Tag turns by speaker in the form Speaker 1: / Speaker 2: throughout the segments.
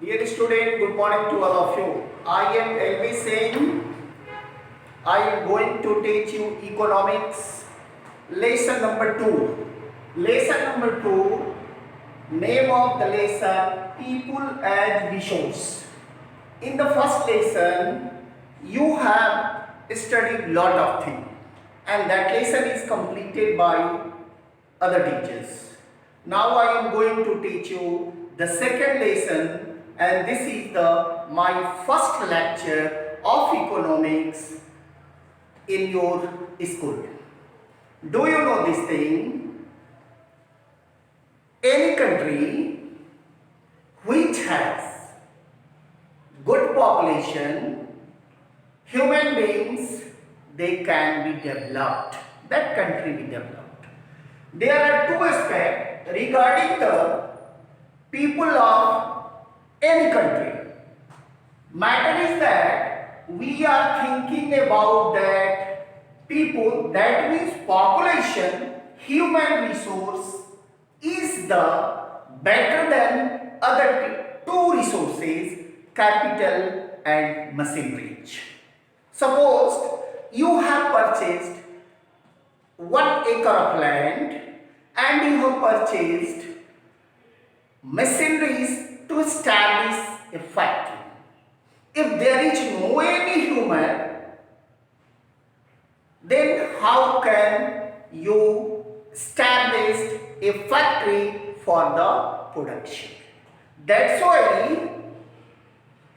Speaker 1: Dear student, good morning to all of you. I am LV Singh. I am going to teach you economics lesson number 2. Lesson number 2, name of the lesson people as resource. In the first lesson, you have studied lot of things and that lesson is completed by other teachers. Now I am going to teach you the second lesson and this is the my first lecture of economics in your school. Do you know this thing? Any country which has good population, human beings, they can be developed. That country be developed. There are two aspects regarding the people of any country. Matter is that we are thinking about that people, that means population, human resource is the better than other two resources, capital and machinery. Suppose you have purchased 1 acre of land and you have purchased machineries to establish a factory. If there is no any human, then how can you establish a factory for the production? That's why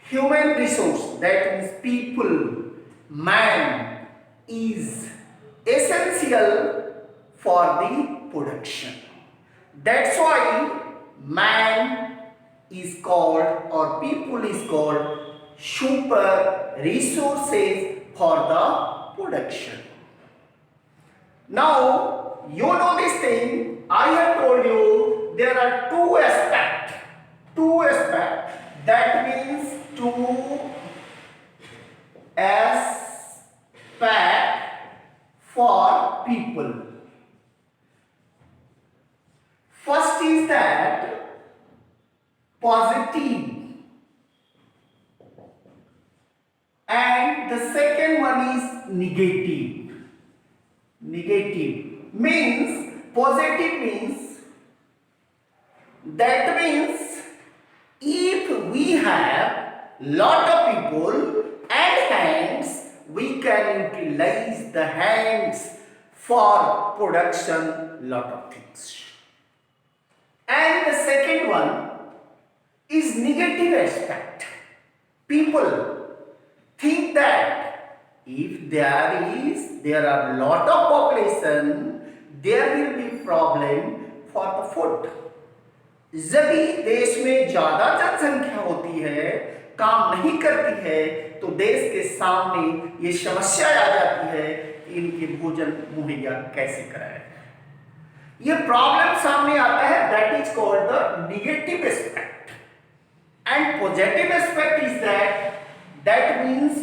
Speaker 1: human resource, that means people, man, is essential for the production. That's why man is called or people is called super resources for the production. Now you know this thing, I have told you there are two aspects, that means two aspects for people. First is that positive and the second one is negative. Negative means, positive means, that means if we have lot of people and hands, we can utilize the hands for production lot of things. And the second one is negative aspect. People think that if there are lot of population, there will be problem for the food. यदि देश में ज्यादा जनसंख्या होती है, काम नहीं करती है, तो देश के सामने ये समस्या आ जाती है कि इनके भोजन मुहैया कैसे कराया जाए. ये प्रॉब्लम सामने आता है. That is called the negative aspect. And positive aspect is that means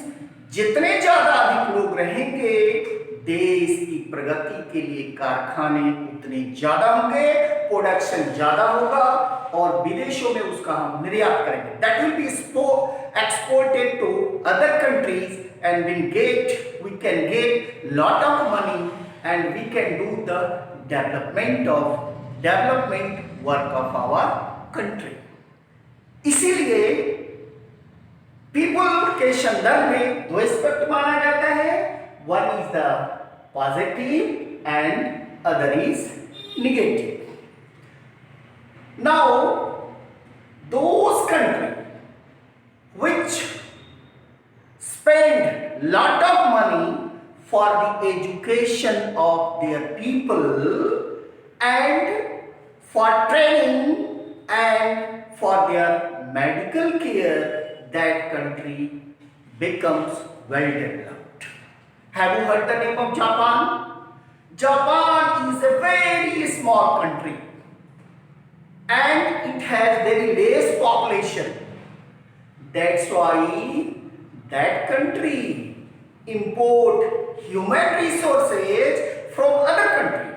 Speaker 1: जितने ज्यादा अधिक लोग रहेंगे, देश की प्रगति के लिए कारखाने उतने ज्यादा होंगे, प्रोडक्शन ज्यादा होगा और विदेशों में उसका हम निर्यात करेंगे. That will be exported to other countries and we can get lot of money and we can do the development work of our country. इसीलिए पीपल के संदर्भ में दो एस्पेक्ट माना जाता है. One is the positive and other is negative. Now those country which spend lot of money for the education of their people and for training and for their medical care, that country becomes well developed. Have you heard the name of Japan? Japan is a very small country and it has very less population. That's why that country import human resources from other country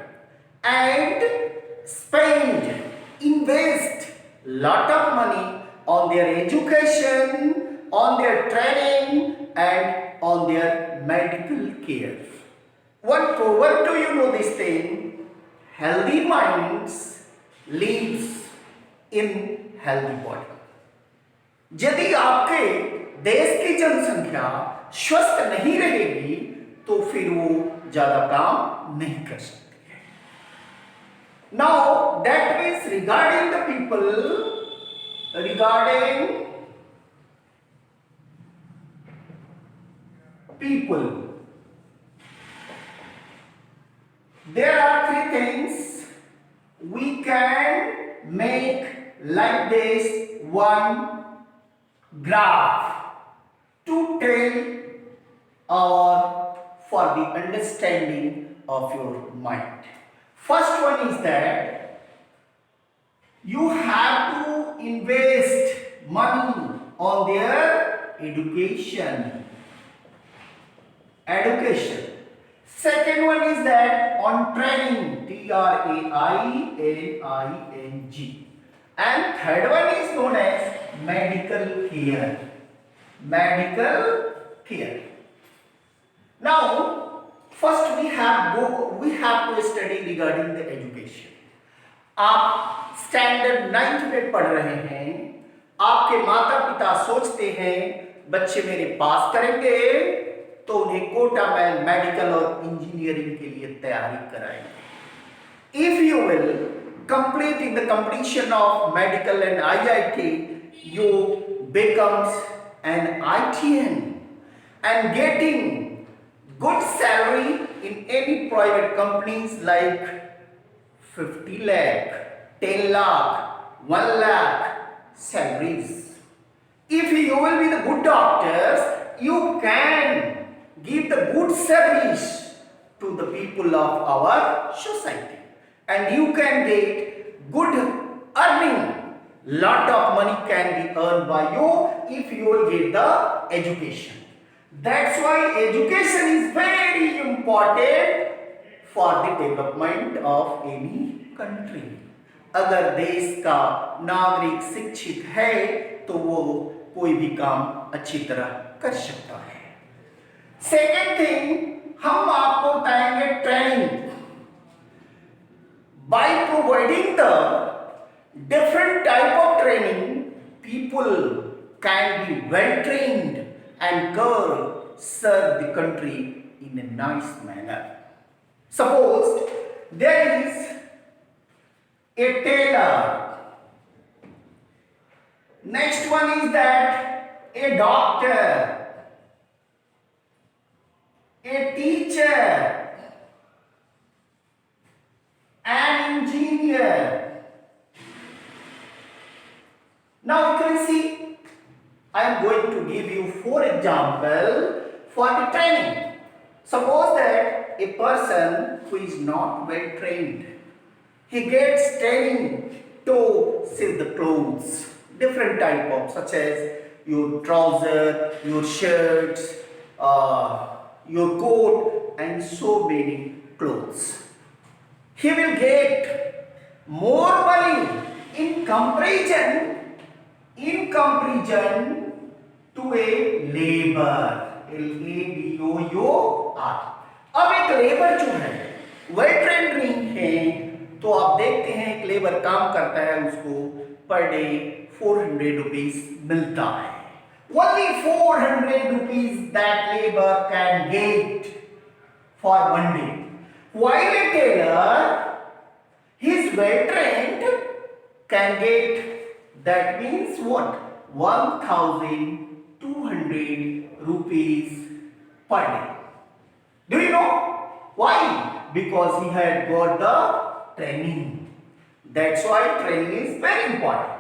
Speaker 1: and spend, invest lot of money on their education, on their training, and on their medical care. One proverb, do you know this thing? Healthy minds lives in healthy body. यदि आपके देश की जनसंख्या स्वस्थ नहीं रहेगी तो फिर वो ज्यादा काम नहीं कर सकती है. Now that means regarding the people, there are three things we can make like this one graph to tell or for the understanding of your mind. First one is that you have to invest money on their education. Second one is that on training, training. And third one is known as medical care. Now first we have to study regarding the education. आप standard 9th में पढ़ रहे हैं, आपके माता पिता सोचते हैं बच्चे मेरे पास करेंगे तो उन्हें कोटा में मेडिकल और इंजीनियरिंग के लिए तैयारी कराएंगे. If you will complete in the completion of medical and IIT, you becomes an ITN and getting good salary in any private companies like 50 lakh, 10 lakh, 1 lakh salaries. If you will be the good doctors, you can give the good service to the people of our society and you can get good earning. Lot of money can be earned by you if you will get the education. That's why education is very important for the development of any country. अगर देश का नागरिक शिक्षित है तो वो कोई भी काम अच्छी तरह कर सकता है. सेकेंड थिंग, हम आपको बताएंगे training. By providing the different type of training, people can be well trained and can serve the country in a nice manner. Suppose there is a tailor. Next one is that a doctor, a teacher, an engineer. Now you can see I am going to give you 4 examples for the training. Suppose that a person who is not well trained, he gets training to sew the clothes, different type of, such as your trouser, your shirts, your coat, and so many clothes. He will get more money in comparison to a labor. LABOUR. अब एक labour जो है well trained नहीं है तो आप देखते हैं एक लेबर काम करता है, उसको पर डे 400 rupees मिलता है. Only 400 rupees that labor can get for one day. While a tailor, he is well trained, can get, that means what? 1200 rupees per day. Do you know why? Because he had got the training. That's why training is very important.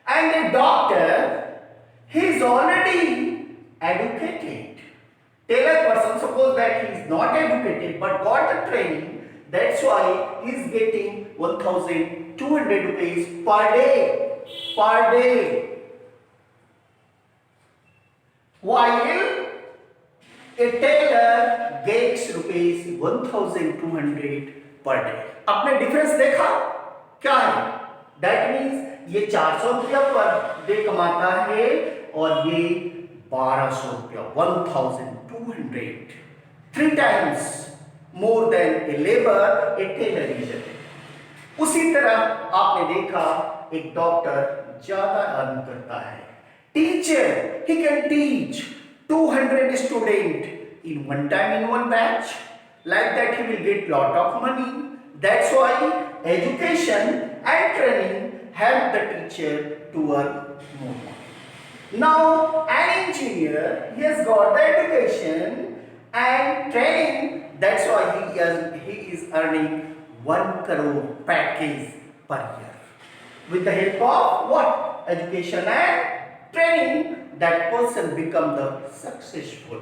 Speaker 1: And a doctor, he is already educated. Tailor person, suppose that he is not educated but got the training, that's why he is getting 1200 rupees per day. While a tailor gets rupees 1200 per day. आपने difference देखा क्या है? That means ये 400 रुपया per day कमाता है और ये 1200 रुपया 1200 3 times more than a labor a tailor is earning. उसी तरह आपने देखा एक डॉक्टर ज्यादा अर्न करता है. Teacher he can teach 200 student in one time in one batch. Like that he will get lot of money. That's why education and training help the teacher to earn more money. Now an engineer, he has got the education and training. That's why he is earning 1 crore package per year. With the help of what? Education and training, that person become the successful.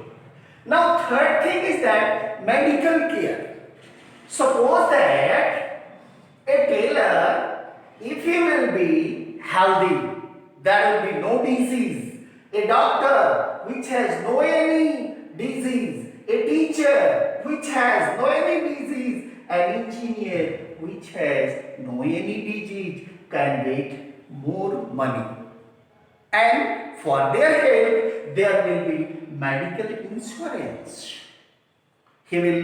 Speaker 1: Now third thing is that medical care. Suppose that a tailor, if he will be healthy, there will be no disease. A doctor which has no any disease, a teacher which has no any disease, an engineer which has no any disease can get more money. And for their health, there will be medical insurance. He will,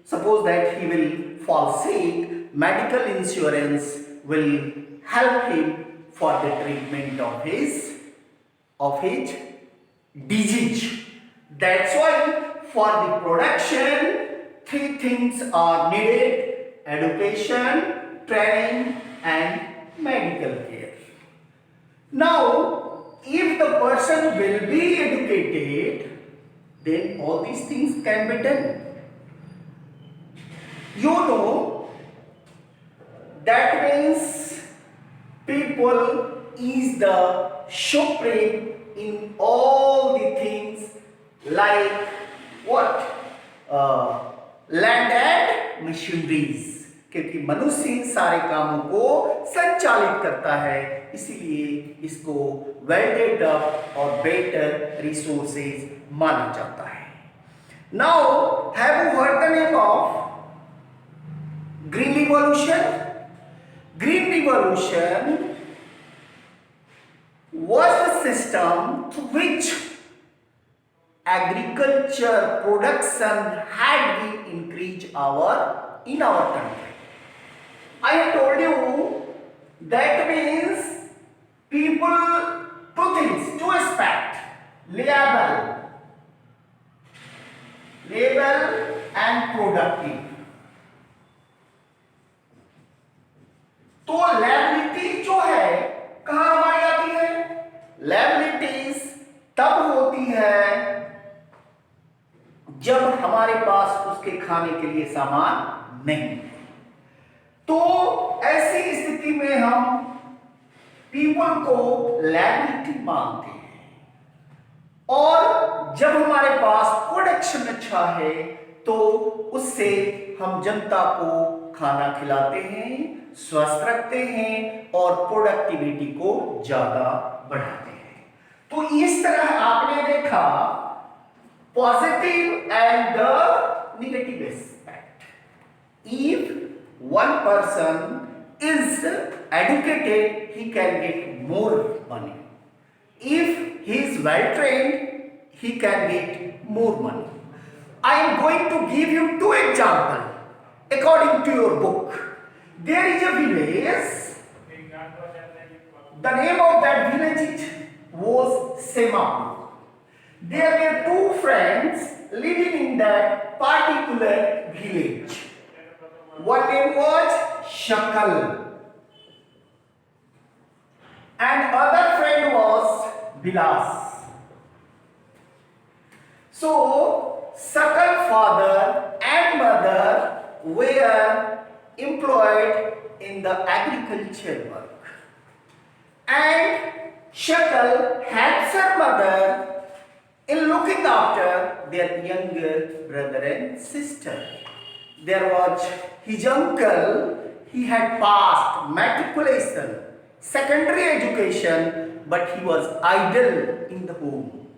Speaker 1: suppose that he will fall sick, medical insurance will help him for the treatment of his disease. That's why for the production, 3 things are needed: education, training and medical care. Now, if the person will be educated, then all these things can be done. You know, that means people is the supreme in all the things like what? Land and machineries. क्योंकि मनुष्य इन सारे कामों को संचालित करता है, इसीलिए इसको वेल डेवलप्ड और बेटर रिसोर्सेज माना जाता है. Now have you heard the name of Green Revolution? Green Revolution was the system through which agriculture production had been increased in our country. I have told you that means people, 2 things, 2 aspects: labor and productive. तो liability जो है कहां हमारी आती है? Liabilities तब होती है जब हमारे पास उसके खाने के लिए सामान नहीं है. तो ऐसी स्थिति में हम पीपल को लायबिलिटी मानते हैं. और जब हमारे पास प्रोडक्शन अच्छा है तो उससे हम जनता को खाना खिलाते हैं, स्वस्थ रखते हैं और प्रोडक्टिविटी को ज्यादा बढ़ाते हैं. तो इस तरह आपने देखा positive and the negative aspect. If one person is educated, he can get more money. If he is well trained, he can get more money. I am going to give you 2 examples according to your book. There is a village. The name of that village was Semapur. There were 2 friends living in that particular village. One name was Shakal and other friend was Bilas. So Shakal father and mother were employed in the agriculture work, and Shakal helps her mother in looking after their younger brother and sister. There was his uncle. He had passed matriculation, secondary education, but he was idle in the home.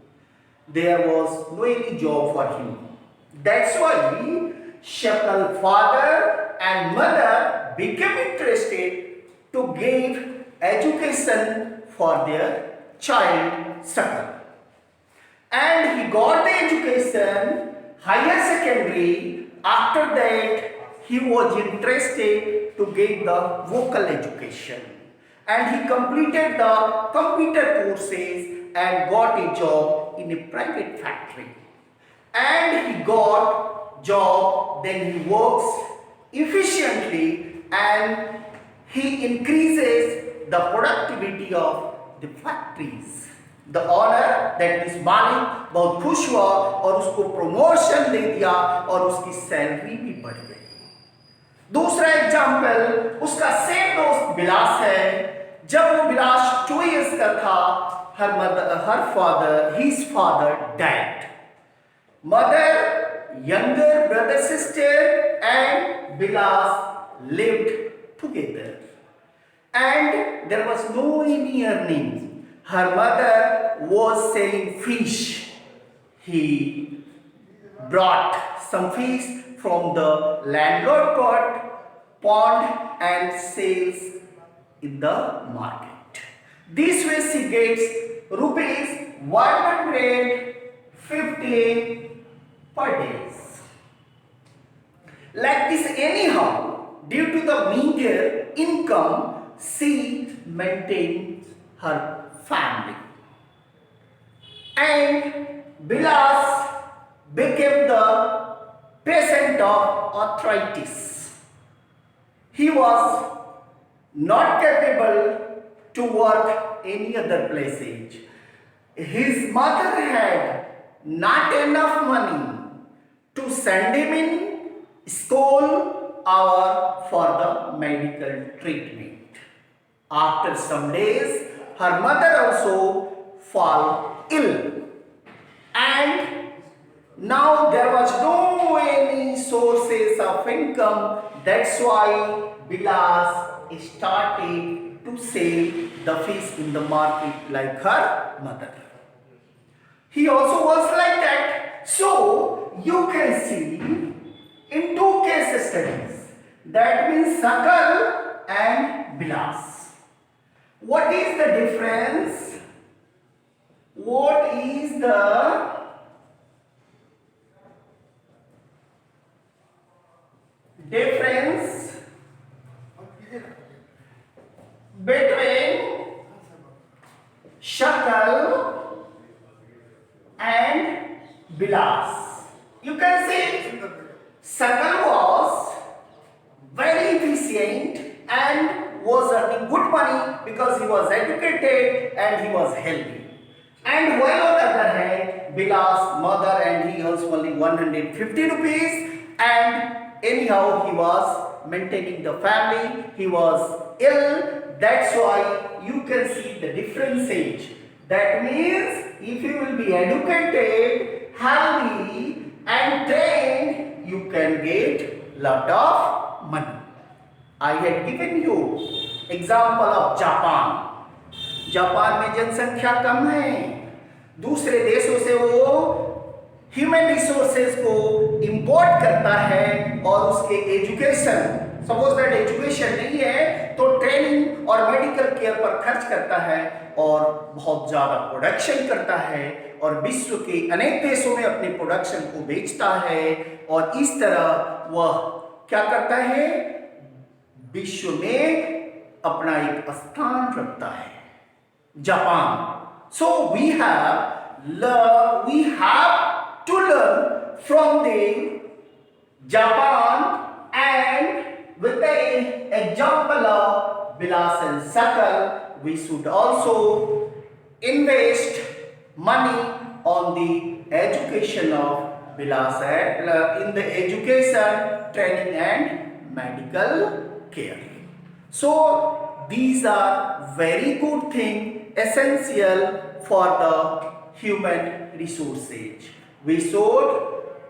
Speaker 1: There was no any job for him. That's why Shakal father and mother became interested to give education for their child Sakal. And he got the education, higher secondary. After that, he was interested to get the vocal education. And he completed the computer courses and got a job in a private factory. And he got job, then he works efficiently and he increases the productivity of the factories. The owner, that is मालिक, बहुत खुश हुआ और उसको promotion दे दिया और उसकी salary भी बढ़ गई। दूसरा एग्जाम्पल उसका सेम दोस्त बिलास है। जब वो बिलास 2 years का था, his father died. Mother, younger brother, sister and Bilas lived together. And there was no any earnings. Her mother was selling fish. He brought some fish from the landlord pond and sells in the market. This way she gets rupees 150 per day. Like this anyhow, due to the meager income, she maintains her family. And Bilas became the patient of arthritis. He was not capable to work any other place. His mother had not enough money to send him in school or for the medical treatment. After some days, her mother also fell ill. And now there was no any sources of income. That's why Bilas started to sell the fish in the market like her mother. He also was like that. So you can see in 2 case studies. That means Sakal and Bilas. What is the difference? What is the difference between Shakal and Bilas? You can see Sakal was very efficient and was earning good money because he was educated and he was healthy. And while on the other hand, Bilas' mother and he also only 150 rupees, and anyhow he was maintaining the family, he was ill. That's why you can see the different age. That means if you will be educated, healthy and trained, you can get lot of money. I had given you example of Japan. Japan में जनसंख्या कम है, दूसरे देशों से वो human resources को import करता है और उसके एजुकेशन, सपोज दैट एजुकेशन नहीं है तो ट्रेनिंग और मेडिकल केयर पर खर्च करता है और बहुत ज़्यादा प्रोडक्शन करता है और विश्व के अनेक देशों में अपने प्रोडक्शन को बेचता है और इस तरह वह क्या करता है, विश्व में अपना एक स्थान रखता है। Japan. So we have to learn from the Japan, and with the example of Bilas and Sakal, we should also invest money on the education of Bilas and in the education, training and medical care. So these are very good things essential for the human resources. We should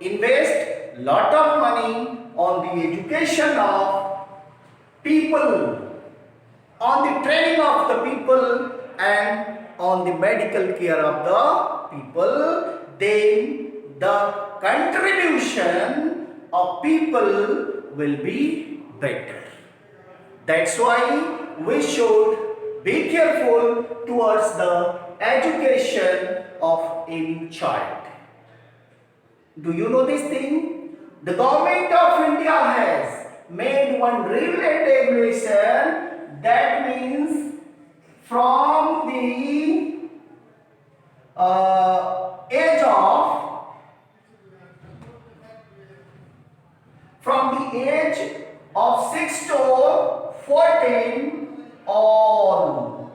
Speaker 1: invest lot of money on the education of people, on the training of the people and on the medical care of the people. Then the contribution of people will be better. That's why we should be careful towards the education of any child. Do you know this thing? The government of India has made one rule and regulation, that means from the age of from the age of 6 to 14, all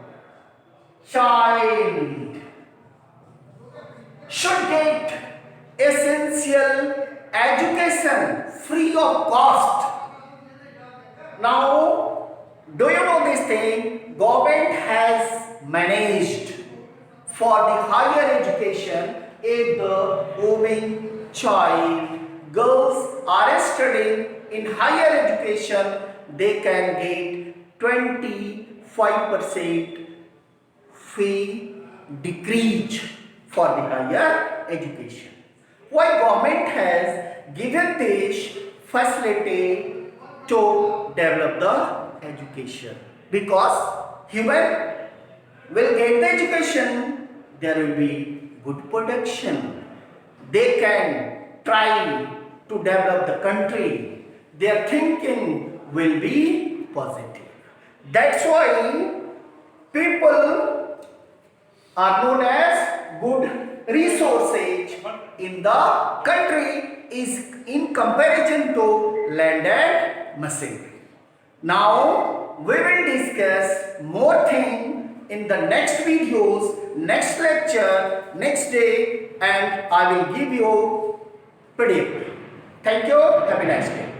Speaker 1: child should get essential education free of cost. Now, do you know this thing? Government has managed for the higher education if the women, child, girls are studying in higher education, they can get 25% fee decrease for the higher education. Why government has given this facility to develop the education? Because human will get the education, there will be good production. They can try to develop the country. Their thinking will be positive. That's why people are known as good resources in the country is in comparison to land and machinery. Now we will discuss more thing in the next videos, next lecture, next day, and I will give you PDF. Thank you. Have a nice day.